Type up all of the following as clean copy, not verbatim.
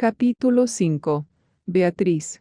Capítulo 5. Beatriz.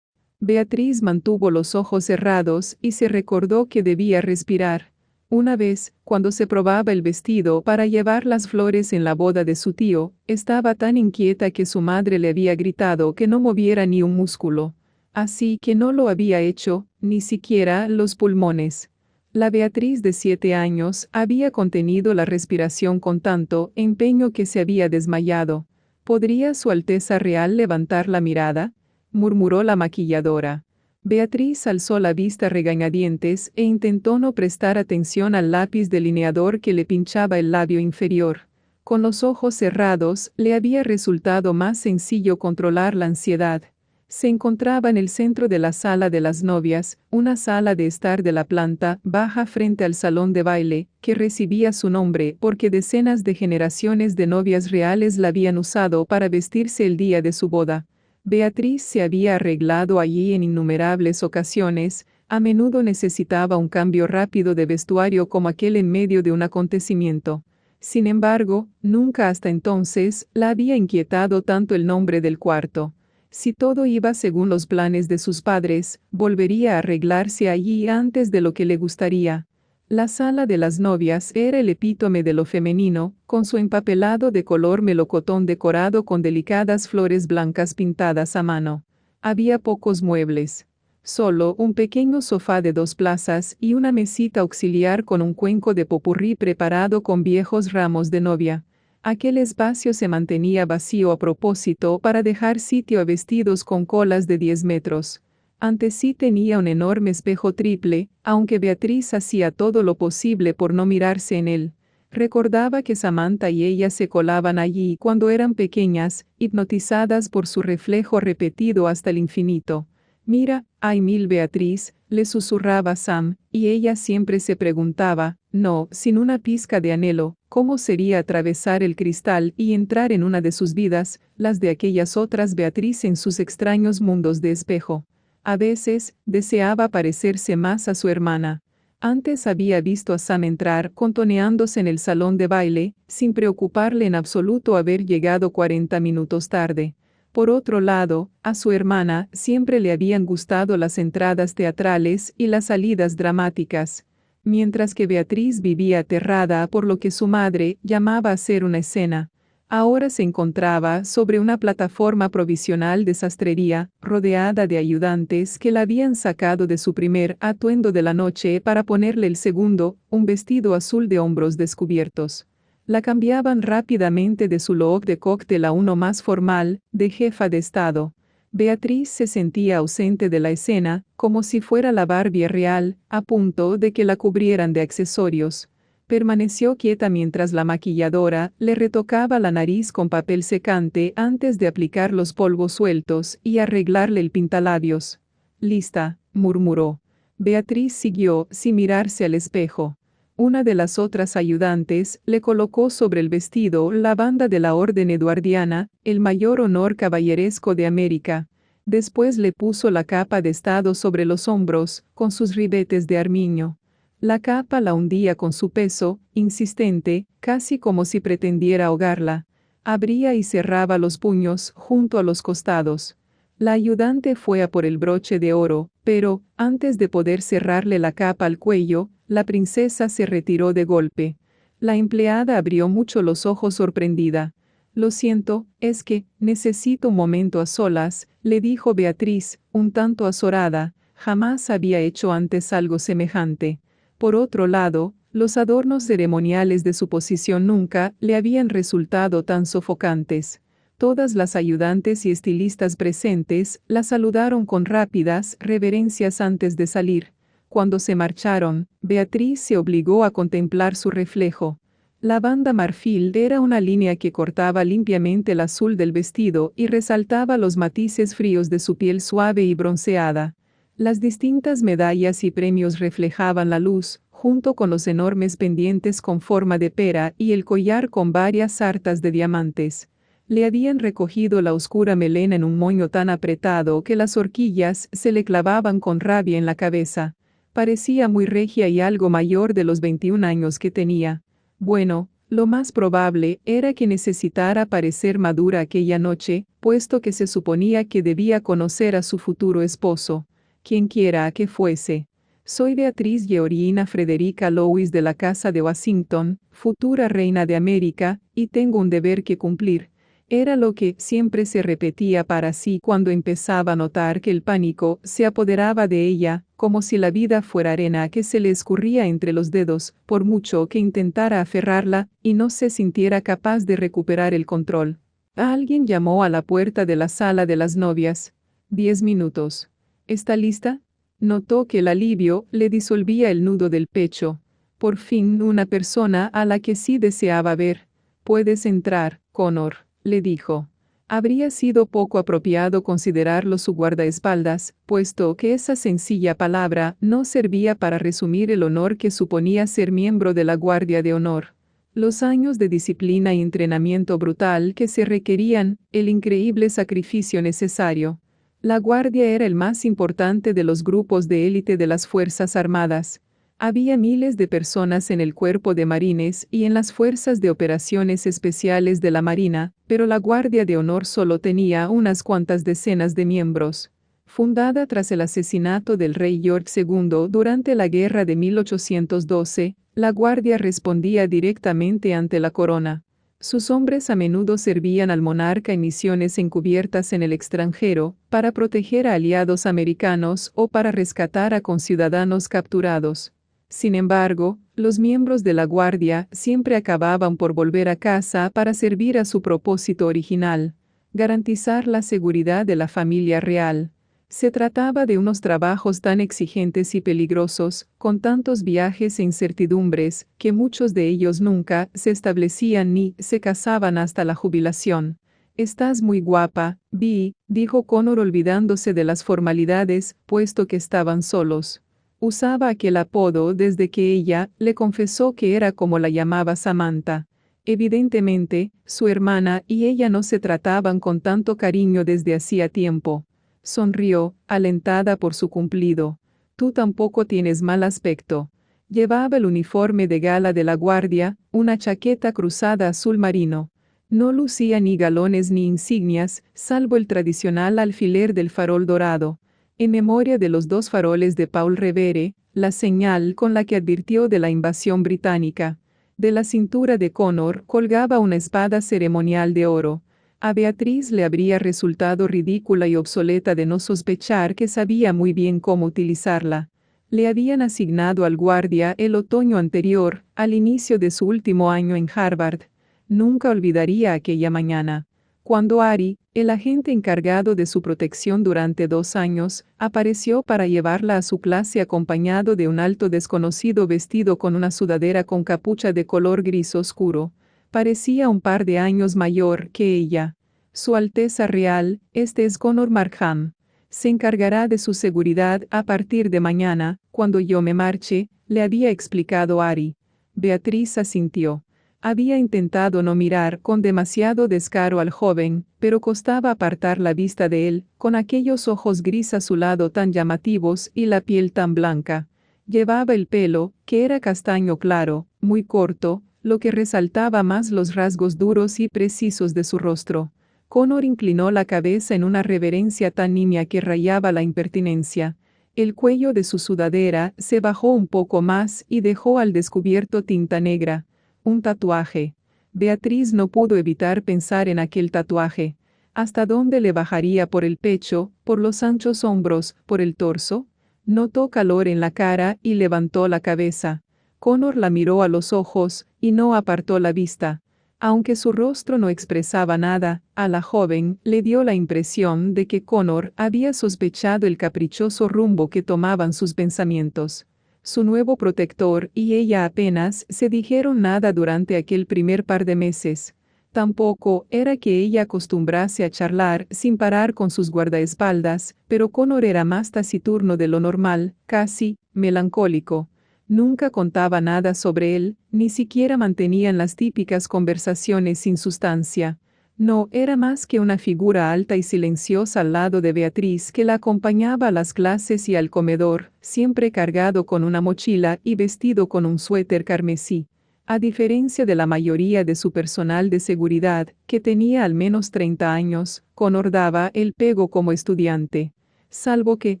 Beatriz mantuvo los ojos cerrados y se recordó que debía respirar. Una vez, cuando se probaba el vestido para llevar las flores en la boda de su tío, estaba tan inquieta que su madre le había gritado que no moviera ni un músculo. Así que no lo había hecho, ni siquiera los pulmones. La Beatriz de 7 años había contenido la respiración con tanto empeño que se había desmayado. ¿Podría Su Alteza Real levantar la mirada?, murmuró la maquilladora. Beatriz alzó la vista regañadientes e intentó no prestar atención al lápiz delineador que le pinchaba el labio inferior. Con los ojos cerrados, le había resultado más sencillo controlar la ansiedad. Se encontraba en el centro de la sala de las novias, una sala de estar de la planta baja frente al salón de baile, que recibía su nombre porque decenas de generaciones de novias reales la habían usado para vestirse el día de su boda. Beatriz se había arreglado allí en innumerables ocasiones, a menudo necesitaba un cambio rápido de vestuario como aquel en medio de un acontecimiento. Sin embargo, nunca hasta entonces la había inquietado tanto el nombre del cuarto. Si todo iba según los planes de sus padres, volvería a arreglarse allí antes de lo que le gustaría. La sala de las novias era el epítome de lo femenino, con su empapelado de color melocotón decorado con delicadas flores blancas pintadas a mano. Había pocos muebles. Solo un pequeño sofá de 2 plazas y una mesita auxiliar con un cuenco de popurrí preparado con viejos ramos de novia. Aquel espacio se mantenía vacío a propósito para dejar sitio a vestidos con colas de 10 metros. Ante sí tenía un enorme espejo triple, aunque Beatriz hacía todo lo posible por no mirarse en él. Recordaba que Samantha y ella se colaban allí cuando eran pequeñas, hipnotizadas por su reflejo repetido hasta el infinito. «Mira, hay mil Beatriz», le susurraba Sam, y ella siempre se preguntaba, no, sin una pizca de anhelo, cómo sería atravesar el cristal y entrar en una de sus vidas, las de aquellas otras Beatriz en sus extraños mundos de espejo. A veces, deseaba parecerse más a su hermana. Antes había visto a Sam entrar contoneándose en el salón de baile, sin preocuparle en absoluto haber llegado 40 minutos tarde. Por otro lado, a su hermana siempre le habían gustado las entradas teatrales y las salidas dramáticas. Mientras que Beatriz vivía aterrada por lo que su madre llamaba hacer una escena. Ahora se encontraba sobre una plataforma provisional de sastrería, rodeada de ayudantes que la habían sacado de su primer atuendo de la noche para ponerle el segundo, un vestido azul de hombros descubiertos. La cambiaban rápidamente de su look de cóctel a uno más formal, de jefa de Estado. Beatriz se sentía ausente de la escena, como si fuera la Barbie real, a punto de que la cubrieran de accesorios. Permaneció quieta mientras la maquilladora le retocaba la nariz con papel secante antes de aplicar los polvos sueltos y arreglarle el pintalabios. «Lista», murmuró. Beatriz siguió sin mirarse al espejo. Una de las otras ayudantes le colocó sobre el vestido la banda de la Orden Eduardiana, el mayor honor caballeresco de América. Después le puso la capa de Estado sobre los hombros, con sus ribetes de armiño. La capa la hundía con su peso, insistente, casi como si pretendiera ahogarla. Abría y cerraba los puños junto a los costados. La ayudante fue a por el broche de oro, pero, antes de poder cerrarle la capa al cuello, la princesa se retiró de golpe. La empleada abrió mucho los ojos sorprendida. «Lo siento, es que, necesito un momento a solas», le dijo Beatriz, un tanto azorada. Jamás había hecho antes algo semejante. Por otro lado, los adornos ceremoniales de su posición nunca le habían resultado tan sofocantes. Todas las ayudantes y estilistas presentes la saludaron con rápidas reverencias antes de salir. Cuando se marcharon, Beatriz se obligó a contemplar su reflejo. La banda marfil era una línea que cortaba limpiamente el azul del vestido y resaltaba los matices fríos de su piel suave y bronceada. Las distintas medallas y premios reflejaban la luz, junto con los enormes pendientes con forma de pera y el collar con varias sartas de diamantes. Le habían recogido la oscura melena en un moño tan apretado que las horquillas se le clavaban con rabia en la cabeza. Parecía muy regia y algo mayor de los 21 años que tenía. Bueno, Lo más probable era que necesitara parecer madura aquella noche, puesto que se suponía que debía conocer a su futuro esposo, quienquiera que fuese. Soy Beatriz Georgina Frederica Louis de la Casa de Washington, futura reina de América, y tengo un deber que cumplir. Era lo que siempre se repetía para sí cuando empezaba a notar que el pánico se apoderaba de ella, como si la vida fuera arena que se le escurría entre los dedos, por mucho que intentara aferrarla, y no se sintiera capaz de recuperar el control. Alguien llamó a la puerta de la sala de las novias. 10 minutos. ¿Está lista? Notó que el alivio le disolvía el nudo del pecho. Por fin una persona a la que sí deseaba ver. Puedes entrar, Connor, le dijo. Habría sido poco apropiado considerarlo su guardaespaldas, puesto que esa sencilla palabra no servía para resumir el honor que suponía ser miembro de la Guardia de Honor. Los años de disciplina y entrenamiento brutal que se requerían, el increíble sacrificio necesario. La Guardia era el más importante de los grupos de élite de las Fuerzas Armadas. Había miles de personas en el Cuerpo de Marines y en las Fuerzas de Operaciones Especiales de la Marina, pero la Guardia de Honor solo tenía unas cuantas decenas de miembros. Fundada tras el asesinato del rey George II durante la Guerra de 1812, la Guardia respondía directamente ante la corona. Sus hombres a menudo servían al monarca en misiones encubiertas en el extranjero, para proteger a aliados americanos o para rescatar a conciudadanos capturados. Sin embargo, los miembros de la Guardia siempre acababan por volver a casa para servir a su propósito original: garantizar la seguridad de la familia real. Se trataba de unos trabajos tan exigentes y peligrosos, con tantos viajes e incertidumbres, que muchos de ellos nunca se establecían ni se casaban hasta la jubilación. «Estás muy guapa, Vi», dijo Connor olvidándose de las formalidades, puesto que estaban solos. Usaba aquel apodo desde que ella le confesó que era como la llamaba Samantha. Evidentemente, su hermana y ella no se trataban con tanto cariño desde hacía tiempo. Sonrió, alentada por su cumplido. Tú tampoco tienes mal aspecto. Llevaba el uniforme de gala de la Guardia, una chaqueta cruzada azul marino. No lucía ni galones ni insignias, salvo el tradicional alfiler del farol dorado. En memoria de los 2 faroles de Paul Revere, la señal con la que advirtió de la invasión británica. De la cintura de Connor colgaba una espada ceremonial de oro. A Beatriz le habría resultado ridícula y obsoleta de no sospechar que sabía muy bien cómo utilizarla. Le habían asignado al guardia el otoño anterior, al inicio de su último año en Harvard. Nunca olvidaría aquella mañana, cuando Ari, el agente encargado de su protección durante 2 años, apareció para llevarla a su clase acompañado de un alto desconocido vestido con una sudadera con capucha de color gris oscuro. Parecía un par de años mayor que ella. Su Alteza Real, este es Connor Markham. Se encargará de su seguridad a partir de mañana, cuando yo me marche, le había explicado Ari. Beatriz asintió. Había intentado no mirar con demasiado descaro al joven, pero costaba apartar la vista de él, con aquellos ojos gris azulado tan llamativos y la piel tan blanca. Llevaba el pelo, que era castaño claro, muy corto, lo que resaltaba más los rasgos duros y precisos de su rostro. Connor inclinó la cabeza en una reverencia tan nimia que rayaba la impertinencia. El cuello de su sudadera se bajó un poco más y dejó al descubierto tinta negra. Un tatuaje. Beatriz no pudo evitar pensar en aquel tatuaje. ¿Hasta dónde le bajaría por el pecho, por los anchos hombros, por el torso? Notó calor en la cara y levantó la cabeza. Connor la miró a los ojos, y no apartó la vista. Aunque su rostro no expresaba nada, a la joven le dio la impresión de que Connor había sospechado el caprichoso rumbo que tomaban sus pensamientos. Su nuevo protector y ella apenas se dijeron nada durante aquel primer par de meses. Tampoco era que ella acostumbrase a charlar sin parar con sus guardaespaldas, pero Connor era más taciturno de lo normal, casi melancólico. Nunca contaba nada sobre él, ni siquiera mantenían las típicas conversaciones sin sustancia. No era más que una figura alta y silenciosa al lado de Beatriz que la acompañaba a las clases y al comedor, siempre cargado con una mochila y vestido con un suéter carmesí. A diferencia de la mayoría de su personal de seguridad, que tenía al menos 30 años, Connor daba el pego como estudiante. Salvo que,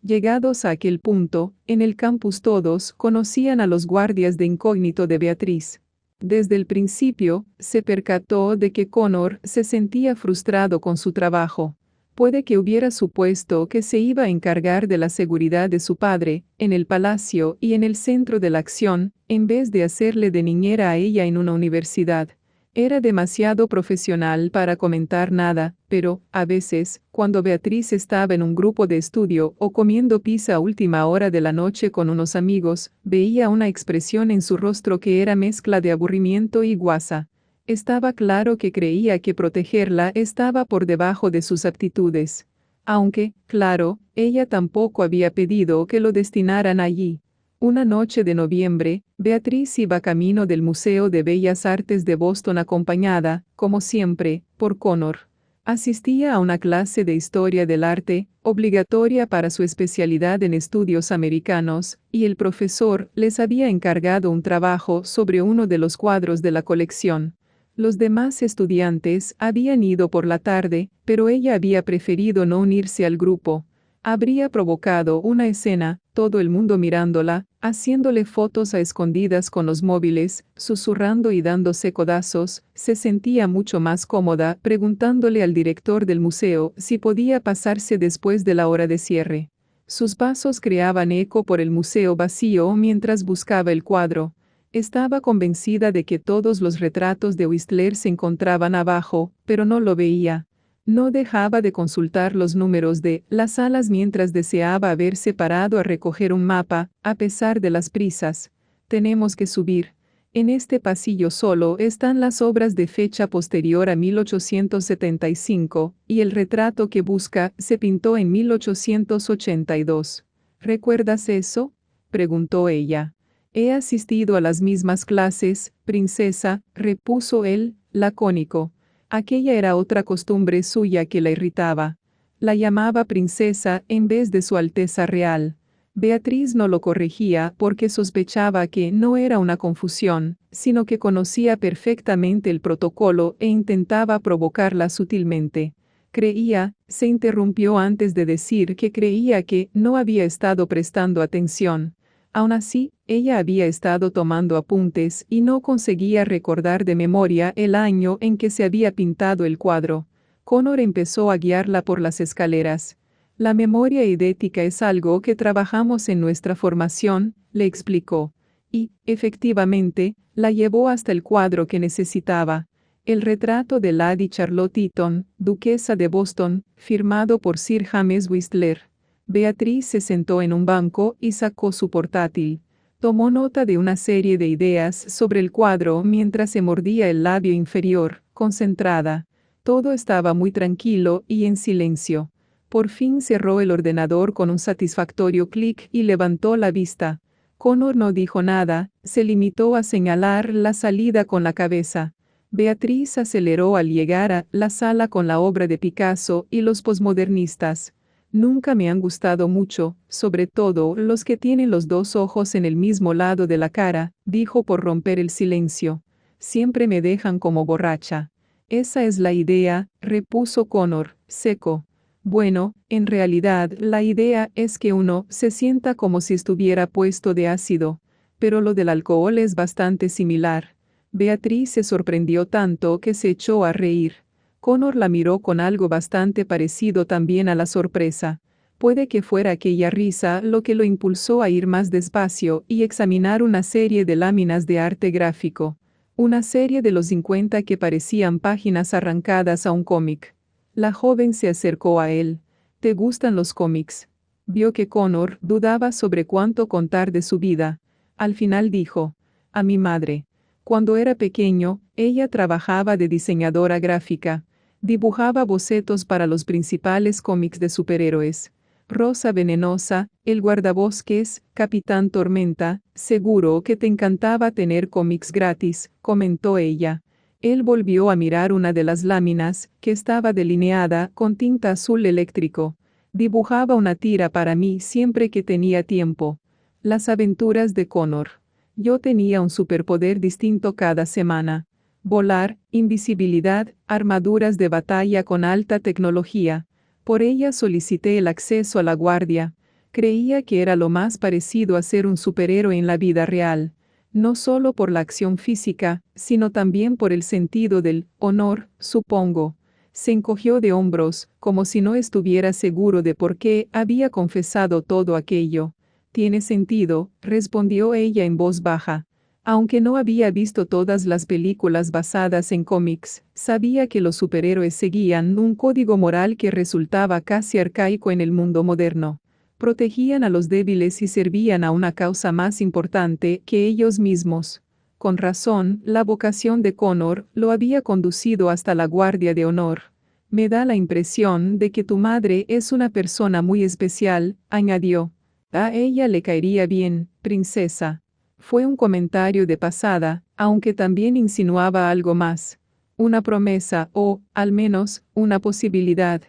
llegados a aquel punto, en el campus todos conocían a los guardias de incógnito de Beatriz. Desde el principio, se percató de que Connor se sentía frustrado con su trabajo. Puede que hubiera supuesto que se iba a encargar de la seguridad de su padre, en el palacio y en el centro de la acción, en vez de hacerle de niñera a ella en una universidad. Era demasiado profesional para comentar nada, pero, a veces, cuando Beatriz estaba en un grupo de estudio o comiendo pizza a última hora de la noche con unos amigos, veía una expresión en su rostro que era mezcla de aburrimiento y guasa. Estaba claro que creía que protegerla estaba por debajo de sus aptitudes. Aunque, claro, ella tampoco había pedido que lo destinaran allí. Una noche de noviembre, Beatriz iba camino del Museo de Bellas Artes de Boston acompañada, como siempre, por Connor. Asistía a una clase de historia del arte, obligatoria para su especialidad en estudios americanos, y el profesor les había encargado un trabajo sobre uno de los cuadros de la colección. Los demás estudiantes habían ido por la tarde, pero ella había preferido no unirse al grupo. Habría provocado una escena, todo el mundo mirándola, haciéndole fotos a escondidas con los móviles, susurrando y dándose codazos. Se sentía mucho más cómoda preguntándole al director del museo si podía pasarse después de la hora de cierre. Sus pasos creaban eco por el museo vacío mientras buscaba el cuadro. Estaba convencida de que todos los retratos de Whistler se encontraban abajo, pero no lo veía. No dejaba de consultar los números de las salas mientras deseaba haberse parado a recoger un mapa, a pesar de las prisas. Tenemos que subir. En este pasillo solo están las obras de fecha posterior a 1875, y el retrato que busca se pintó en 1882. ¿Recuerdas eso?, preguntó ella. He asistido a las mismas clases, princesa, repuso él, lacónico. Aquella era otra costumbre suya que la irritaba. La llamaba princesa en vez de su Alteza Real. Beatriz no lo corregía porque sospechaba que no era una confusión, sino que conocía perfectamente el protocolo e intentaba provocarla sutilmente. Se interrumpió antes de decir que creía que no había estado prestando atención. Aún así, ella había estado tomando apuntes y no conseguía recordar de memoria el año en que se había pintado el cuadro. Connor empezó a guiarla por las escaleras. La memoria idética es algo que trabajamos en nuestra formación, le explicó. Y, efectivamente, la llevó hasta el cuadro que necesitaba. El retrato de Lady Charlotte Eaton, duquesa de Boston, firmado por Sir James Whistler. Beatriz se sentó en un banco y sacó su portátil. Tomó nota de una serie de ideas sobre el cuadro mientras se mordía el labio inferior, concentrada. Todo estaba muy tranquilo y en silencio. Por fin cerró el ordenador con un satisfactorio clic y levantó la vista. Connor no dijo nada, se limitó a señalar la salida con la cabeza. Beatriz aceleró al llegar a la sala con la obra de Picasso y los posmodernistas. Nunca me han gustado mucho, sobre todo los que tienen los dos ojos en el mismo lado de la cara, dijo por romper el silencio. Siempre me dejan como borracha. Esa es la idea, repuso Connor, seco. Bueno, en realidad la idea es que uno se sienta como si estuviera puesto de ácido. Pero lo del alcohol es bastante similar. Beatriz se sorprendió tanto que se echó a reír. Connor la miró con algo bastante parecido también a la sorpresa. Puede que fuera aquella risa lo que lo impulsó a ir más despacio y examinar una serie de láminas de arte gráfico. Una serie de los 50 que parecían páginas arrancadas a un cómic. La joven se acercó a él. ¿Te gustan los cómics? Vio que Connor dudaba sobre cuánto contar de su vida. Al final dijo: a mi madre. Cuando era pequeño, ella trabajaba de diseñadora gráfica. Dibujaba bocetos para los principales cómics de superhéroes. Rosa Venenosa, El Guardabosques, Capitán Tormenta. Seguro que te encantaba tener cómics gratis, comentó ella. Él volvió a mirar una de las láminas, que estaba delineada con tinta azul eléctrico. Dibujaba una tira para mí siempre que tenía tiempo. Las aventuras de Connor. Yo tenía un superpoder distinto cada semana. Volar, invisibilidad, armaduras de batalla con alta tecnología. Por ella solicité el acceso a la guardia. Creía que era lo más parecido a ser un superhéroe en la vida real. No solo por la acción física, sino también por el sentido del honor, supongo. Se encogió de hombros, como si no estuviera seguro de por qué había confesado todo aquello. Tiene sentido, respondió ella en voz baja. Aunque no había visto todas las películas basadas en cómics, sabía que los superhéroes seguían un código moral que resultaba casi arcaico en el mundo moderno. Protegían a los débiles y servían a una causa más importante que ellos mismos. Con razón, la vocación de Connor lo había conducido hasta la Guardia de Honor. Me da la impresión de que tu madre es una persona muy especial, añadió. A ella le caería bien, princesa. Fue un comentario de pasada, aunque también insinuaba algo más. Una promesa o, al menos, una posibilidad.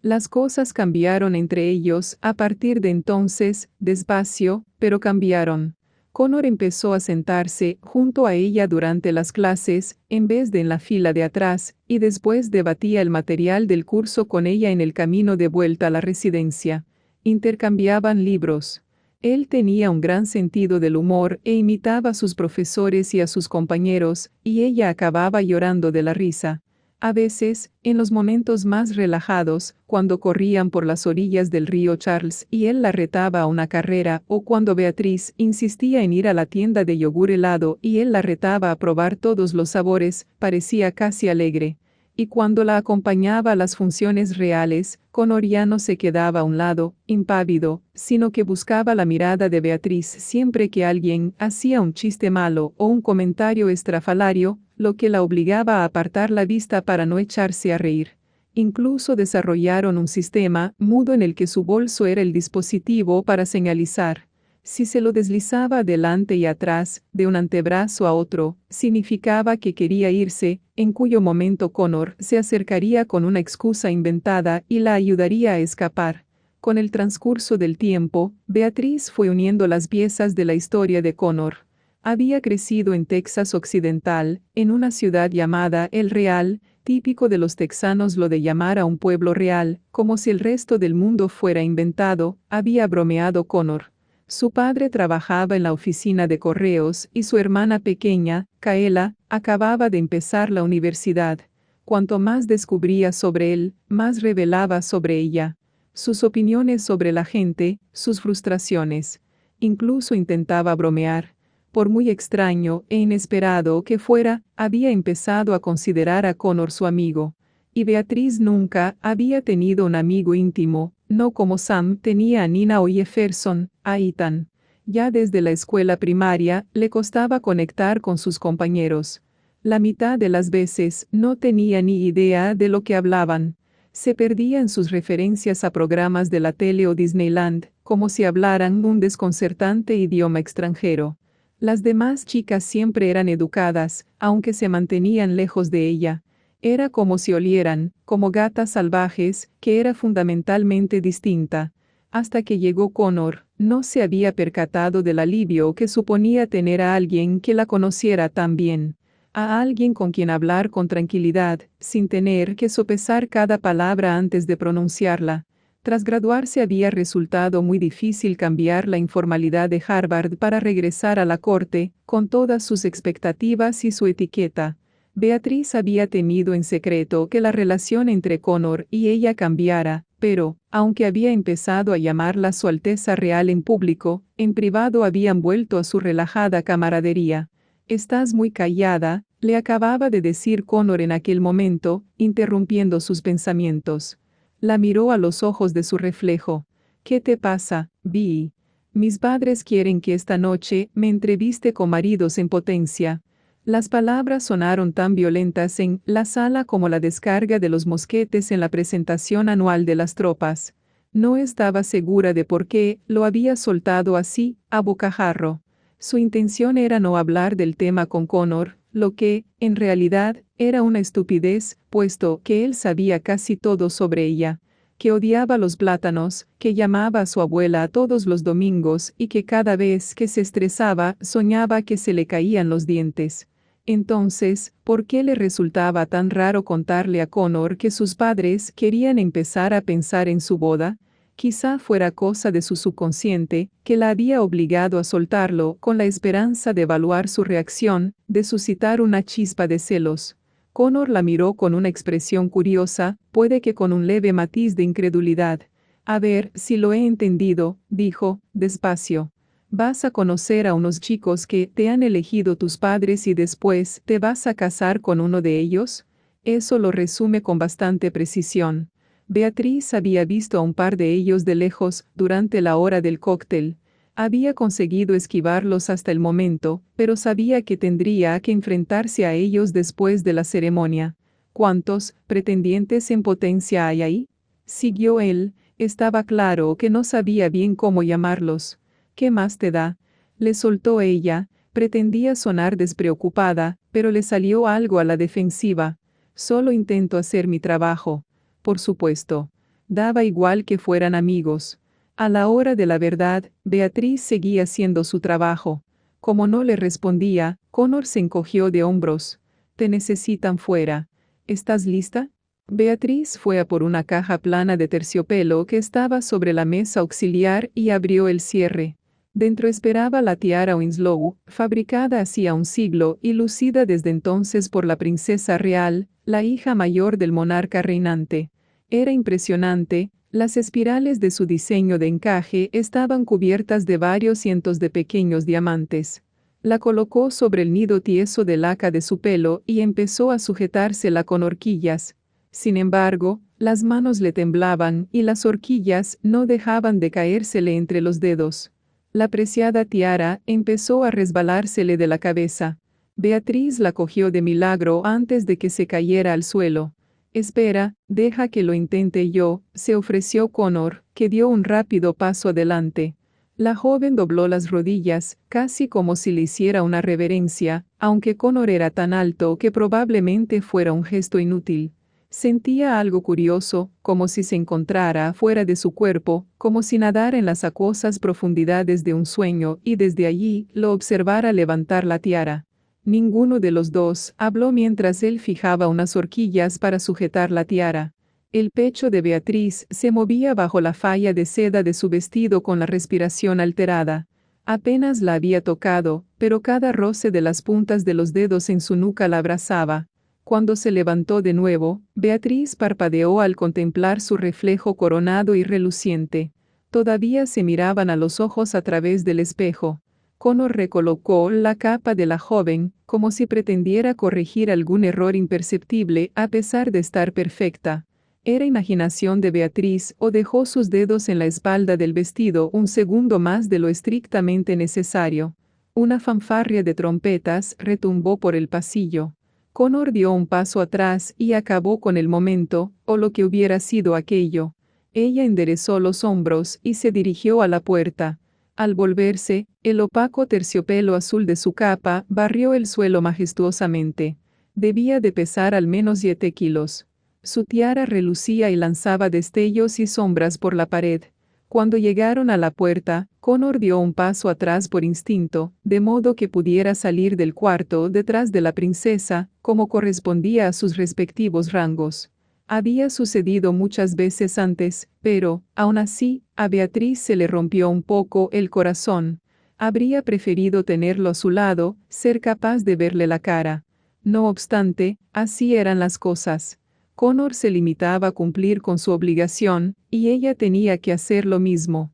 Las cosas cambiaron entre ellos a partir de entonces, despacio, pero cambiaron. Connor empezó a sentarse junto a ella durante las clases, en vez de en la fila de atrás, y después debatía el material del curso con ella en el camino de vuelta a la residencia. Intercambiaban libros. Él tenía un gran sentido del humor e imitaba a sus profesores y a sus compañeros, y ella acababa llorando de la risa. A veces, en los momentos más relajados, cuando corrían por las orillas del río Charles y él la retaba a una carrera, o cuando Beatriz insistía en ir a la tienda de yogur helado y él la retaba a probar todos los sabores, parecía casi alegre. Y cuando la acompañaba a las funciones reales, Connor ya no se quedaba a un lado, impávido, sino que buscaba la mirada de Beatriz siempre que alguien hacía un chiste malo o un comentario estrafalario, lo que la obligaba a apartar la vista para no echarse a reír. Incluso desarrollaron un sistema mudo en el que su bolso era el dispositivo para señalizar. Si se lo deslizaba adelante y atrás, de un antebrazo a otro, significaba que quería irse, en cuyo momento Connor se acercaría con una excusa inventada y la ayudaría a escapar. Con el transcurso del tiempo, Beatriz fue uniendo las piezas de la historia de Connor. Había crecido en Texas Occidental, en una ciudad llamada El Real, típico de los texanos lo de llamar a un pueblo real, como si el resto del mundo fuera inventado, había bromeado Connor. Su padre trabajaba en la oficina de correos y su hermana pequeña, Kaela, acababa de empezar la universidad. Cuanto más descubría sobre él, más revelaba sobre ella. Sus opiniones sobre la gente, sus frustraciones. Incluso intentaba bromear. Por muy extraño e inesperado que fuera, había empezado a considerar a Connor su amigo. Y Beatriz nunca había tenido un amigo íntimo, no como Sam tenía a Nina o Jefferson, a Ethan. Ya desde la escuela primaria, le costaba conectar con sus compañeros. La mitad de las veces no tenía ni idea de lo que hablaban. Se perdía en sus referencias a programas de la tele o Disneyland, como si hablaran un desconcertante idioma extranjero. Las demás chicas siempre eran educadas, aunque se mantenían lejos de ella. Era como si olieran, como gatas salvajes, que era fundamentalmente distinta. Hasta que llegó Connor, no se había percatado del alivio que suponía tener a alguien que la conociera tan bien. A alguien con quien hablar con tranquilidad, sin tener que sopesar cada palabra antes de pronunciarla. Tras graduarse había resultado muy difícil cambiar la informalidad de Harvard para regresar a la corte, con todas sus expectativas y su etiqueta. Beatriz había temido en secreto que la relación entre Connor y ella cambiara, pero, aunque había empezado a llamarla Su Alteza Real en público, en privado habían vuelto a su relajada camaradería. «Estás muy callada», le acababa de decir Connor en aquel momento, interrumpiendo sus pensamientos. La miró a los ojos de su reflejo. «¿Qué te pasa, Vi? Mis padres quieren que esta noche me entreviste con maridos en potencia». Las palabras sonaron tan violentas en la sala como la descarga de los mosquetes en la presentación anual de las tropas. No estaba segura de por qué lo había soltado así, a bocajarro. Su intención era no hablar del tema con Connor, lo que, en realidad, era una estupidez, puesto que él sabía casi todo sobre ella. que odiaba los plátanos, que llamaba a su abuela todos los domingos y que cada vez que se estresaba soñaba que se le caían los dientes. Entonces, ¿por qué le resultaba tan raro contarle a Connor que sus padres querían empezar a pensar en su boda? Quizá fuera cosa de su subconsciente, que la había obligado a soltarlo con la esperanza de evaluar su reacción, de suscitar una chispa de celos. Connor la miró con una expresión curiosa, puede que con un leve matiz de incredulidad. A ver si lo he entendido, dijo, despacio. ¿Vas a conocer a unos chicos que te han elegido tus padres y después te vas a casar con uno de ellos? Eso lo resume con bastante precisión. Beatriz había visto a un par de ellos de lejos durante la hora del cóctel. Había conseguido esquivarlos hasta el momento, pero sabía que tendría que enfrentarse a ellos después de la ceremonia. ¿Cuántos pretendientes en potencia hay ahí? Siguió él. Estaba claro que no sabía bien cómo llamarlos. ¿Qué más te da? Le soltó ella. Pretendía sonar despreocupada, pero le salió algo a la defensiva. Solo intento hacer mi trabajo. Por supuesto. Daba igual que fueran amigos. A la hora de la verdad, Beatriz seguía haciendo su trabajo. Como no le respondía, Connor se encogió de hombros. Te necesitan fuera. ¿Estás lista? Beatriz fue a por una caja plana de terciopelo que estaba sobre la mesa auxiliar y abrió el cierre. Dentro esperaba la tiara Winslow, fabricada hacía un siglo y lucida desde entonces por la princesa real, la hija mayor del monarca reinante. Era impresionante. Las espirales de su diseño de encaje estaban cubiertas de varios cientos de pequeños diamantes. La colocó sobre el nido tieso de laca de su pelo y empezó a sujetársela con horquillas. Sin embargo, las manos le temblaban y las horquillas no dejaban de caérsele entre los dedos. La preciada tiara empezó a resbalársele de la cabeza. Beatriz la cogió de milagro antes de que se cayera al suelo. Espera, deja que lo intente yo, se ofreció Connor, que dio un rápido paso adelante. La joven dobló las rodillas, casi como si le hiciera una reverencia, aunque Connor era tan alto que probablemente fuera un gesto inútil. Sentía algo curioso, como si se encontrara fuera de su cuerpo, como si nadara en las acuosas profundidades de un sueño y desde allí lo observara levantar la tiara. Ninguno de los dos habló mientras él fijaba unas horquillas para sujetar la tiara. El pecho de Beatriz se movía bajo la falla de seda de su vestido con la respiración alterada. Apenas la había tocado, pero cada roce de las puntas de los dedos en su nuca la abrazaba. Cuando se levantó de nuevo, Beatriz parpadeó al contemplar su reflejo coronado y reluciente. Todavía se miraban a los ojos a través del espejo. Connor recolocó la capa de la joven, como si pretendiera corregir algún error imperceptible a pesar de estar perfecta. ¿Era imaginación de Beatriz o dejó sus dedos en la espalda del vestido un segundo más de lo estrictamente necesario? Una fanfarria de trompetas retumbó por el pasillo. Connor dio un paso atrás y acabó con el momento, o lo que hubiera sido aquello. Ella enderezó los hombros y se dirigió a la puerta. Al volverse, el opaco terciopelo azul de su capa barrió el suelo majestuosamente. Debía de pesar al menos 7 kilos. Su tiara relucía y lanzaba destellos y sombras por la pared. Cuando llegaron a la puerta, Connor dio un paso atrás por instinto, de modo que pudiera salir del cuarto detrás de la princesa, como correspondía a sus respectivos rangos. Había sucedido muchas veces antes, pero, aún así, a Beatriz se le rompió un poco el corazón. Habría preferido tenerlo a su lado, ser capaz de verle la cara. No obstante, así eran las cosas. Connor se limitaba a cumplir con su obligación, y ella tenía que hacer lo mismo.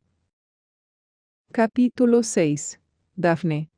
Capítulo 6. Daphne.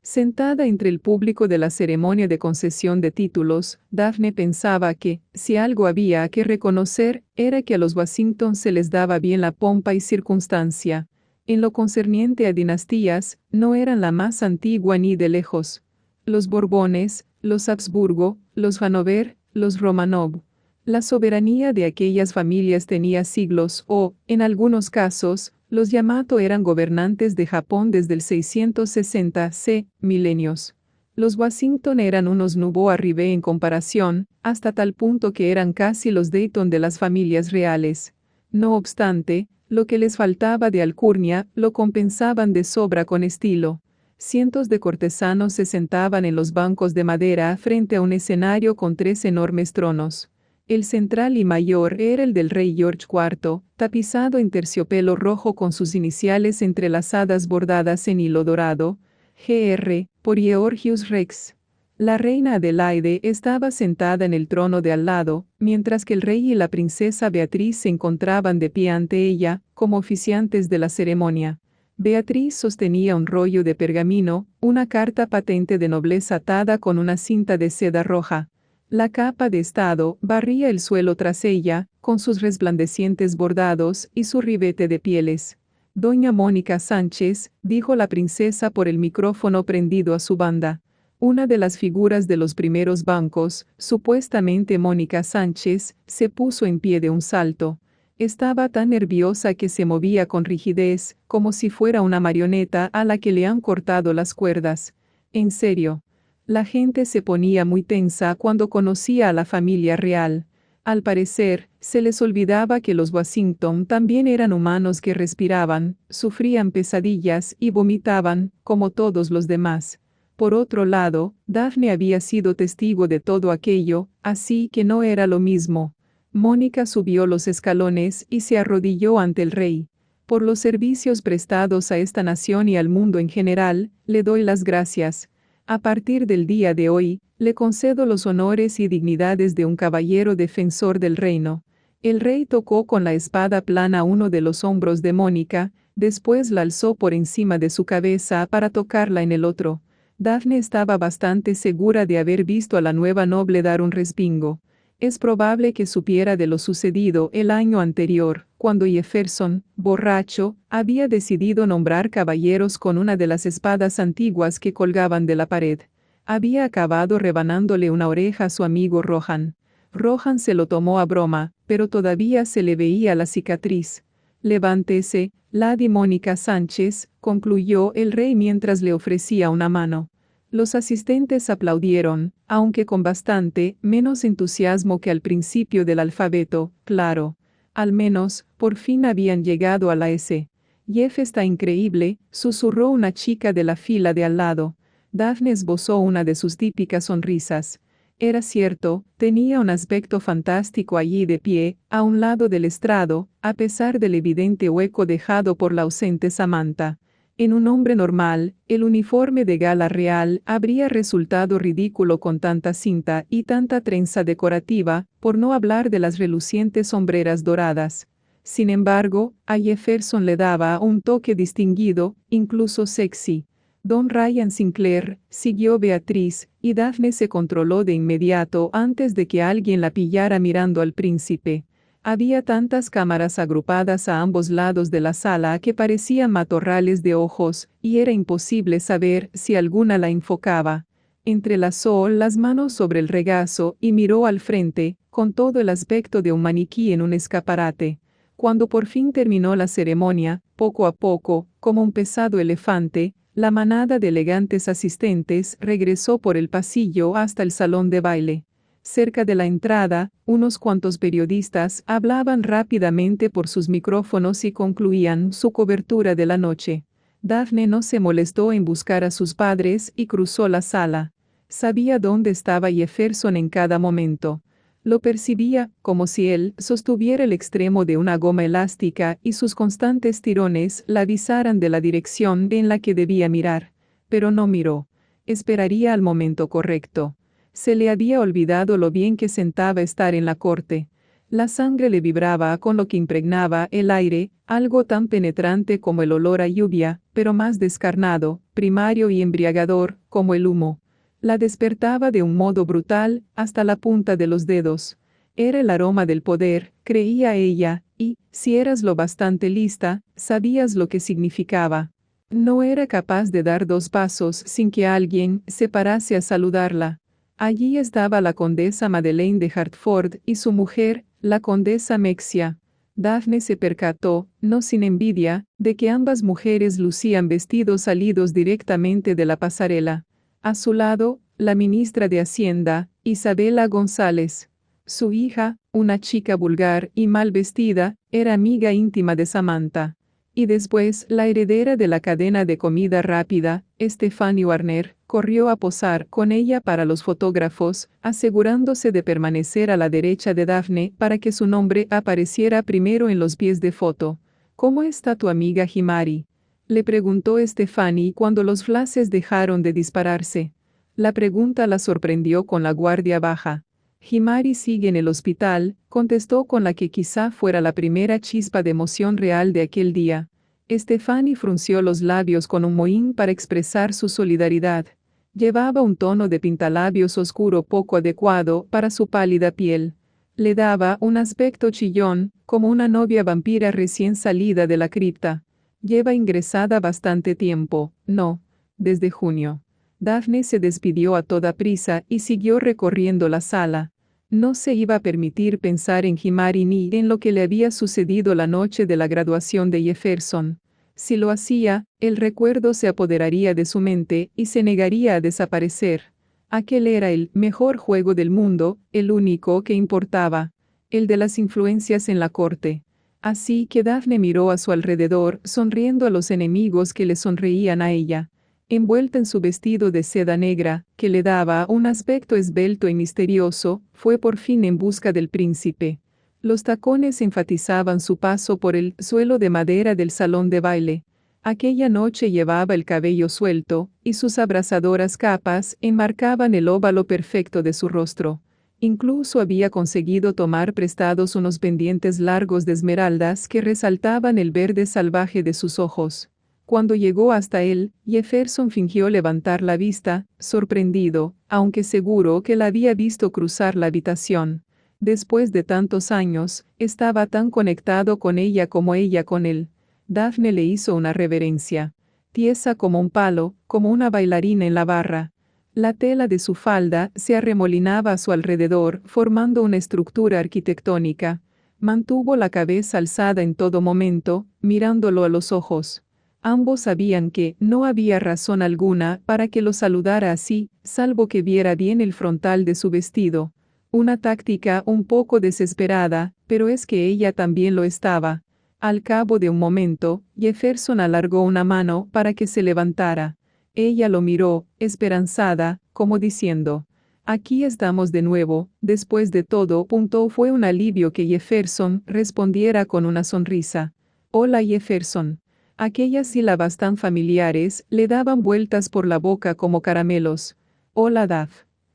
Sentada entre el público de la ceremonia de concesión de títulos, Daphne pensaba que, si algo había que reconocer, era que a los Washington se les daba bien la pompa y circunstancia. En lo concerniente a dinastías, no eran la más antigua ni de lejos. Los Borbones, los Habsburgo, los Hanover, los Romanov. La soberanía de aquellas familias tenía siglos o, en algunos casos, los Yamato eran gobernantes de Japón desde el 660 c. milenios. Los Washington eran unos nouveau arrivé en comparación, hasta tal punto que eran casi los Dayton de las familias reales. No obstante, lo que les faltaba de alcurnia lo compensaban de sobra con estilo. Cientos de cortesanos se sentaban en los bancos de madera frente a un escenario con 3 enormes tronos. El central y mayor era el del rey George IV, tapizado en terciopelo rojo con sus iniciales entrelazadas bordadas en hilo dorado, Gr. por Georgius Rex. La reina Adelaide estaba sentada en el trono de al lado, mientras que el rey y la princesa Beatriz se encontraban de pie ante ella, como oficiantes de la ceremonia. Beatriz sostenía un rollo de pergamino, una carta patente de nobleza atada con una cinta de seda roja. La capa de estado barría el suelo tras ella, con sus resplandecientes bordados y su ribete de pieles. Doña Mónica Sánchez, dijo la princesa por el micrófono prendido a su banda. Una de las figuras de los primeros bancos, supuestamente Mónica Sánchez, se puso en pie de un salto. Estaba tan nerviosa que se movía con rigidez, como si fuera una marioneta a la que le han cortado las cuerdas. En serio. La gente se ponía muy tensa cuando conocía a la familia real. Al parecer, se les olvidaba que los Washington también eran humanos que respiraban, sufrían pesadillas y vomitaban, como todos los demás. Por otro lado, Daphne había sido testigo de todo aquello, así que no era lo mismo. Mónica subió los escalones y se arrodilló ante el rey. Por los servicios prestados a esta nación y al mundo en general, le doy las gracias. A partir del día de hoy, le concedo los honores y dignidades de un caballero defensor del reino. El rey tocó con la espada plana uno de los hombros de Mónica, después la alzó por encima de su cabeza para tocarla en el otro. Daphne estaba bastante segura de haber visto a la nueva noble dar un respingo. Es probable que supiera de lo sucedido el año anterior, cuando Jefferson, borracho, había decidido nombrar caballeros con una de las espadas antiguas que colgaban de la pared. Había acabado rebanándole una oreja a su amigo Rohan. Rohan se lo tomó a broma, pero todavía se le veía la cicatriz. Levántese, Lady Mónica Sánchez, concluyó el rey mientras le ofrecía una mano. Los asistentes aplaudieron, aunque con bastante menos entusiasmo que al principio del alfabeto, claro. Al menos, por fin habían llegado a la S. Jeff está increíble, susurró una chica de la fila de al lado. Daphne esbozó una de sus típicas sonrisas. Era cierto, tenía un aspecto fantástico allí de pie, a un lado del estrado, a pesar del evidente hueco dejado por la ausente Samantha. En un hombre normal, el uniforme de gala real habría resultado ridículo con tanta cinta y tanta trenza decorativa, por no hablar de las relucientes sombreras doradas. Sin embargo, a Jefferson le daba un toque distinguido, incluso sexy. Don Ryan Sinclair, siguió Beatriz, y Daphne se controló de inmediato antes de que alguien la pillara mirando al príncipe. Había tantas cámaras agrupadas a ambos lados de la sala que parecían matorrales de ojos, y era imposible saber si alguna la enfocaba. Entrelazó las manos sobre el regazo y miró al frente, con todo el aspecto de un maniquí en un escaparate. Cuando por fin terminó la ceremonia, poco a poco, como un pesado elefante, la manada de elegantes asistentes regresó por el pasillo hasta el salón de baile. Cerca de la entrada, unos cuantos periodistas hablaban rápidamente por sus micrófonos y concluían su cobertura de la noche. Daphne no se molestó en buscar a sus padres y cruzó la sala. Sabía dónde estaba Jefferson en cada momento. Lo percibía, como si él sostuviera el extremo de una goma elástica y sus constantes tirones la avisaran de la dirección en la que debía mirar. Pero no miró. Esperaría al momento correcto. Se le había olvidado lo bien que sentaba estar en la corte. La sangre le vibraba con lo que impregnaba el aire, algo tan penetrante como el olor a lluvia, pero más descarnado, primario y embriagador, como el humo. La despertaba de un modo brutal, hasta la punta de los dedos. Era el aroma del poder, creía ella, y, si eras lo bastante lista, sabías lo que significaba. No era capaz de dar 2 pasos sin que alguien se parase a saludarla. Allí estaba la condesa Madeleine de Hertford y su mujer, la condesa Mexia. Daphne se percató, no sin envidia, de que ambas mujeres lucían vestidos salidos directamente de la pasarela. A su lado, la ministra de Hacienda, Isabela González. Su hija, una chica vulgar y mal vestida, era amiga íntima de Samantha. Y después, la heredera de la cadena de comida rápida, Stephanie Warner, corrió a posar con ella para los fotógrafos, asegurándose de permanecer a la derecha de Daphne para que su nombre apareciera primero en los pies de foto. ¿Cómo está tu amiga Himari?, le preguntó Stephanie cuando los flashes dejaron de dispararse. La pregunta la sorprendió con la guardia baja. Himari sigue en el hospital, contestó con la que quizá fuera la primera chispa de emoción real de aquel día. Stephanie frunció los labios con un mohín para expresar su solidaridad. Llevaba un tono de pintalabios oscuro poco adecuado para su pálida piel. Le daba un aspecto chillón, como una novia vampira recién salida de la cripta. Lleva ingresada bastante tiempo, no, desde junio. Daphne se despidió a toda prisa y siguió recorriendo la sala. No se iba a permitir pensar en Himari ni en lo que le había sucedido la noche de la graduación de Jefferson. Si lo hacía, el recuerdo se apoderaría de su mente y se negaría a desaparecer. Aquel era el mejor juego del mundo, el único que importaba, el de las influencias en la corte. Así que Daphne miró a su alrededor, sonriendo a los enemigos que le sonreían a ella. Envuelta en su vestido de seda negra, que le daba un aspecto esbelto y misterioso, fue por fin en busca del príncipe. Los tacones enfatizaban su paso por el suelo de madera del salón de baile. Aquella noche llevaba el cabello suelto, y sus abrasadoras capas enmarcaban el óvalo perfecto de su rostro. Incluso había conseguido tomar prestados unos pendientes largos de esmeraldas que resaltaban el verde salvaje de sus ojos. Cuando llegó hasta él, Jefferson fingió levantar la vista, sorprendido, aunque seguro que la había visto cruzar la habitación. Después de tantos años, estaba tan conectado con ella como ella con él. Daphne le hizo una reverencia. Tiesa como un palo, como una bailarina en la barra. La tela de su falda se arremolinaba a su alrededor, formando una estructura arquitectónica. Mantuvo la cabeza alzada en todo momento, mirándolo a los ojos. Ambos sabían que no había razón alguna para que lo saludara así, salvo que viera bien el frontal de su vestido. Una táctica un poco desesperada, pero es que ella también lo estaba. Al cabo de un momento, Jefferson alargó una mano para que se levantara. Ella lo miró, esperanzada, como diciendo: «Aquí estamos de nuevo». Después de todo, fue un alivio que Jefferson respondiera con una sonrisa. «Hola Jefferson». Aquellas sílabas tan familiares le daban vueltas por la boca como caramelos. «Hola Daph.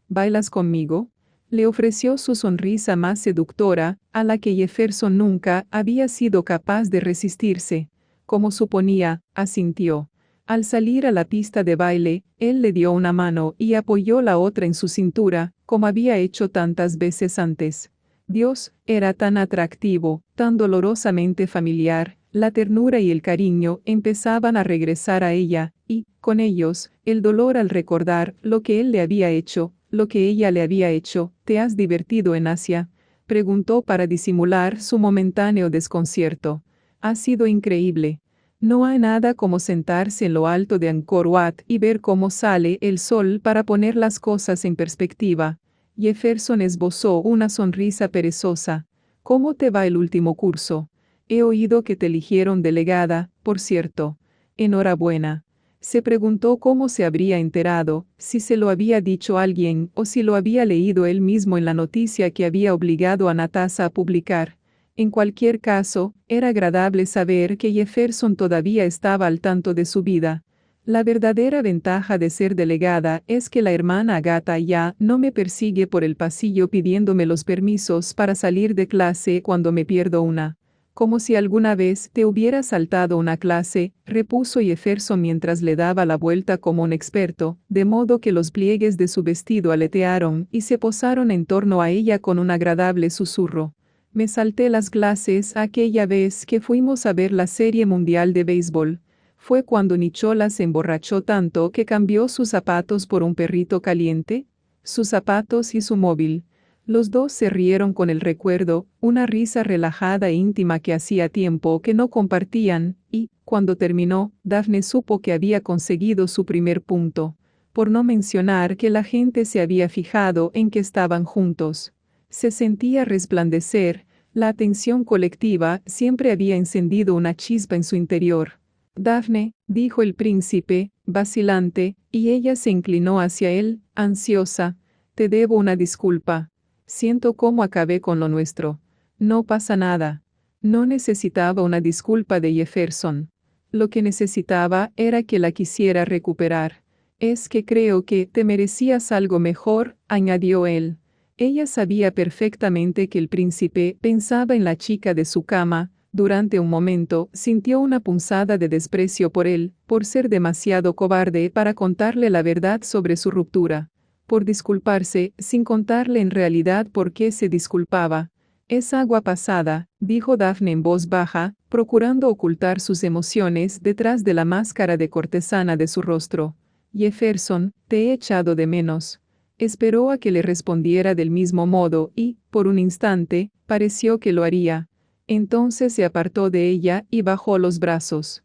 ¿Bailas conmigo?». Le ofreció su sonrisa más seductora, a la que Jefferson nunca había sido capaz de resistirse. Como suponía, asintió. Al salir a la pista de baile, él le dio una mano y apoyó la otra en su cintura, como había hecho tantas veces antes. Dios, era tan atractivo, tan dolorosamente familiar. La ternura y el cariño empezaban a regresar a ella, y, con ellos, el dolor al recordar lo que él le había hecho, lo que ella le había hecho. «¿Te has divertido en Asia?», preguntó para disimular su momentáneo desconcierto. «Ha sido increíble. No hay nada como sentarse en lo alto de Angkor Wat y ver cómo sale el sol para poner las cosas en perspectiva». Jefferson esbozó una sonrisa perezosa. «¿Cómo te va el último curso? He oído que te eligieron delegada, por cierto. Enhorabuena». Se preguntó cómo se habría enterado, si se lo había dicho alguien o si lo había leído él mismo en la noticia que había obligado a Natasha a publicar. En cualquier caso, era agradable saber que Jefferson todavía estaba al tanto de su vida. La verdadera ventaja de ser delegada es que la hermana Agatha ya no me persigue por el pasillo pidiéndome los permisos para salir de clase cuando me pierdo una. «Como si alguna vez te hubiera saltado una clase», repuso Jefferson mientras le daba la vuelta como un experto, de modo que los pliegues de su vestido aletearon y se posaron en torno a ella con un agradable susurro. «Me salté las clases aquella vez que fuimos a ver la Serie Mundial de Béisbol. ¿Fue cuando Nicholas se emborrachó tanto que cambió sus zapatos por un perrito caliente? Sus zapatos y su móvil». Los dos se rieron con el recuerdo, una risa relajada e íntima que hacía tiempo que no compartían, y, cuando terminó, Daphne supo que había conseguido su primer punto. por no mencionar que la gente se había fijado en que estaban juntos. Se sentía resplandecer, la atención colectiva siempre había encendido una chispa en su interior. Daphne, dijo el príncipe, vacilante, y ella se inclinó hacia él, ansiosa. Te debo una disculpa. Siento cómo acabé con lo nuestro. No pasa nada. No necesitaba una disculpa de Jefferson. Lo que necesitaba era que la quisiera recuperar. Es que creo que te merecías algo mejor, añadió él. Ella sabía perfectamente que el príncipe pensaba en la chica de su cama. Durante un momento sintió una punzada de desprecio por él, por ser demasiado cobarde para contarle la verdad sobre su ruptura, por disculparse sin contarle en realidad por qué se disculpaba. Es agua pasada, dijo Daphne en voz baja, procurando ocultar sus emociones detrás de la máscara de cortesana de su rostro. Jefferson, te he echado de menos. Esperó a que le respondiera del mismo modo y, por un instante, pareció que lo haría. Entonces se apartó de ella y bajó los brazos.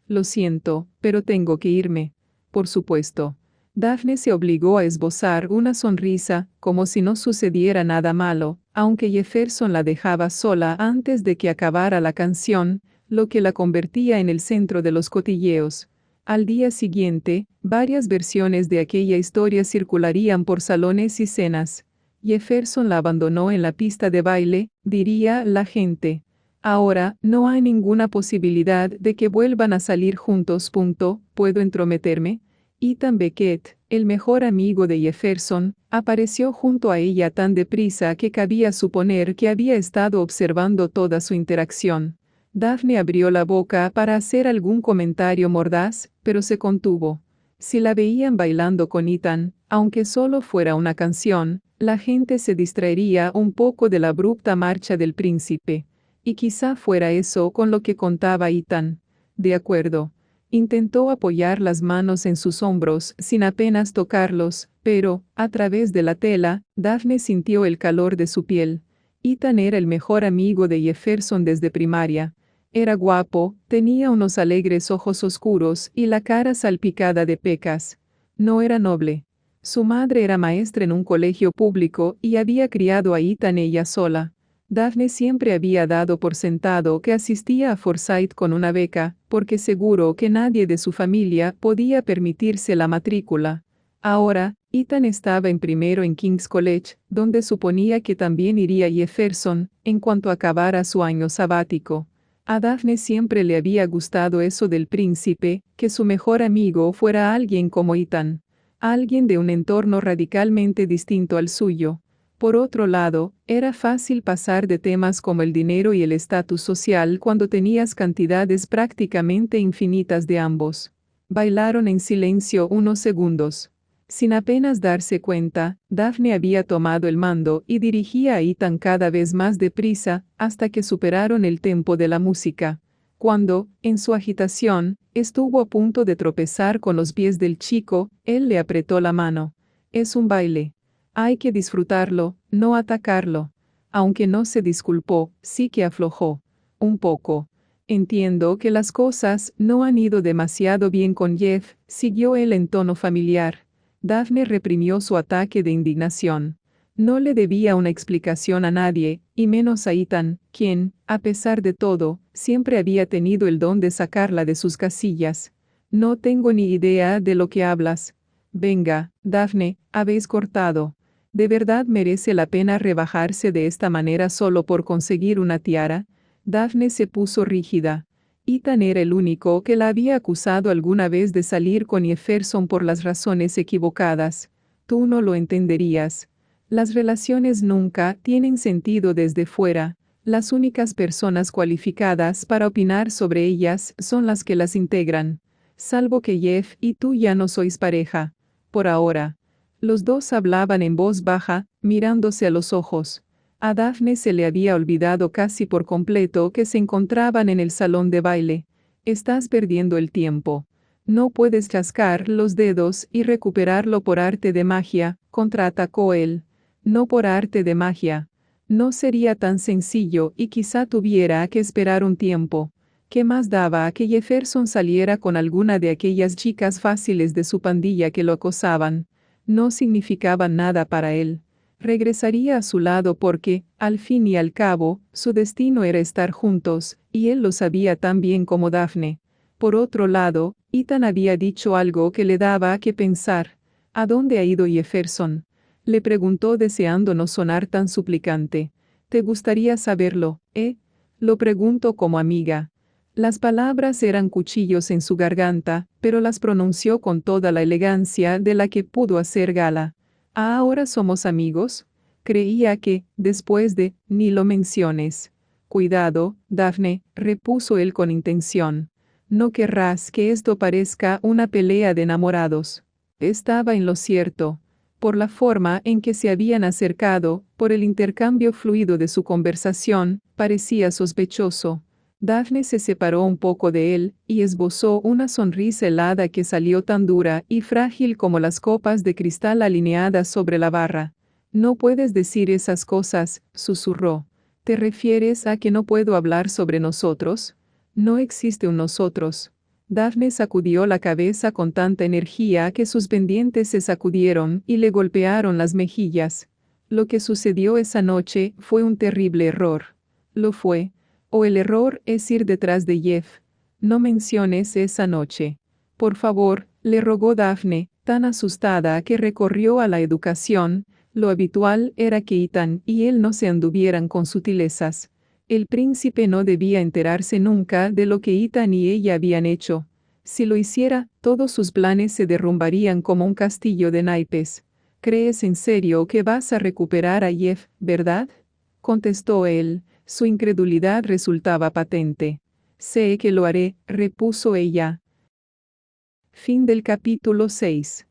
Lo siento, pero tengo que irme. Por supuesto. Daphne se obligó a esbozar una sonrisa, como si no sucediera nada malo, aunque Jefferson la dejaba sola antes de que acabara la canción, lo que la convertía en el centro de los cotilleos. Al día siguiente, varias versiones de aquella historia circularían por salones y cenas. Jefferson la abandonó en la pista de baile, diría la gente. Ahora, no hay ninguna posibilidad de que vuelvan a salir juntos. ¿Puedo entrometerme? Ethan Beckett, el mejor amigo de Jefferson, apareció junto a ella tan deprisa que cabía suponer que había estado observando toda su interacción. Daphne abrió la boca para hacer algún comentario mordaz, pero se contuvo. Si la veían bailando con Ethan, aunque solo fuera una canción, la gente se distraería un poco de la abrupta marcha del príncipe. Y quizá fuera eso con lo que contaba Ethan. De acuerdo. Intentó apoyar las manos en sus hombros sin apenas tocarlos, pero, a través de la tela, Daphne sintió el calor de su piel. Ethan era el mejor amigo de Jefferson desde primaria. Era guapo, tenía unos alegres ojos oscuros y la cara salpicada de pecas. No era noble. Su madre era maestra en un colegio público y había criado a Ethan ella sola. Daphne siempre había dado por sentado que asistía a Forsyth con una beca, porque seguro que nadie de su familia podía permitirse la matrícula. Ahora, Ethan estaba en primero en King's College, donde suponía que también iría Jefferson, en cuanto acabara su año sabático. A Daphne siempre le había gustado eso del príncipe, que su mejor amigo fuera alguien como Ethan. Alguien de un entorno radicalmente distinto al suyo. Por otro lado, era fácil pasar de temas como el dinero y el estatus social cuando tenías cantidades prácticamente infinitas de ambos. Bailaron en silencio unos segundos. Sin apenas darse cuenta, Daphne había tomado el mando y dirigía a Ethan cada vez más deprisa, hasta que superaron el tempo de la música. Cuando, en su agitación, estuvo a punto de tropezar con los pies del chico, él le apretó la mano. Es un baile. Hay que disfrutarlo, no atacarlo. Aunque no se disculpó, sí que aflojó. Un poco. Entiendo que las cosas no han ido demasiado bien con Jeff, siguió él en tono familiar. Daphne reprimió su ataque de indignación. No le debía una explicación a nadie, y menos a Ethan, quien, a pesar de todo, siempre había tenido el don de sacarla de sus casillas. No tengo ni idea de lo que hablas. Venga, Daphne, habéis cortado. ¿De verdad merece la pena rebajarse de esta manera solo por conseguir una tiara? Daphne se puso rígida. Ethan era el único que la había acusado alguna vez de salir con Jefferson por las razones equivocadas. Tú no lo entenderías. Las relaciones nunca tienen sentido desde fuera. Las únicas personas cualificadas para opinar sobre ellas son las que las integran. Salvo que Jeff y tú ya no sois pareja. Por ahora. Los dos hablaban en voz baja, mirándose a los ojos. A Daphne se le había olvidado casi por completo que se encontraban en el salón de baile. Estás perdiendo el tiempo. No puedes chascar los dedos y recuperarlo por arte de magia, contraatacó él. No por arte de magia. No sería tan sencillo y quizá tuviera que esperar un tiempo. ¿Qué más daba a que Jefferson saliera con alguna de aquellas chicas fáciles de su pandilla que lo acosaban? No significaba nada para él. Regresaría a su lado porque, al fin y al cabo, su destino era estar juntos, y él lo sabía tan bien como Daphne. Por otro lado, Ethan había dicho algo que le daba a qué pensar. ¿A dónde ha ido Jefferson? Le preguntó deseando no sonar tan suplicante. ¿Te gustaría saberlo, eh? Lo pregunto como amiga. Las palabras eran cuchillos en su garganta, pero las pronunció con toda la elegancia de la que pudo hacer gala. ¿Ah, ahora somos amigos? Creía que, después de, ni lo menciones. Cuidado, Daphne, repuso él con intención. No querrás que esto parezca una pelea de enamorados. Estaba en lo cierto. Por la forma en que se habían acercado, por el intercambio fluido de su conversación, parecía sospechoso. Daphne se separó un poco de él, y esbozó una sonrisa helada que salió tan dura y frágil como las copas de cristal alineadas sobre la barra. No puedes decir esas cosas, susurró. ¿Te refieres a que no puedo hablar sobre nosotros? No existe un nosotros. Daphne sacudió la cabeza con tanta energía que sus pendientes se sacudieron y le golpearon las mejillas. Lo que sucedió esa noche fue un terrible error. Lo fue. O el error es ir detrás de Jeff. No menciones esa noche. Por favor, le rogó Daphne, tan asustada que recorrió a la educación. Lo habitual era que Ethan y él no se anduvieran con sutilezas. El príncipe no debía enterarse nunca de lo que Ethan y ella habían hecho. Si lo hiciera, todos sus planes se derrumbarían como un castillo de naipes. ¿Crees en serio que vas a recuperar a Jeff, verdad? Contestó él. Su incredulidad resultaba patente. Sé que lo haré, repuso ella. Fin del capítulo 6.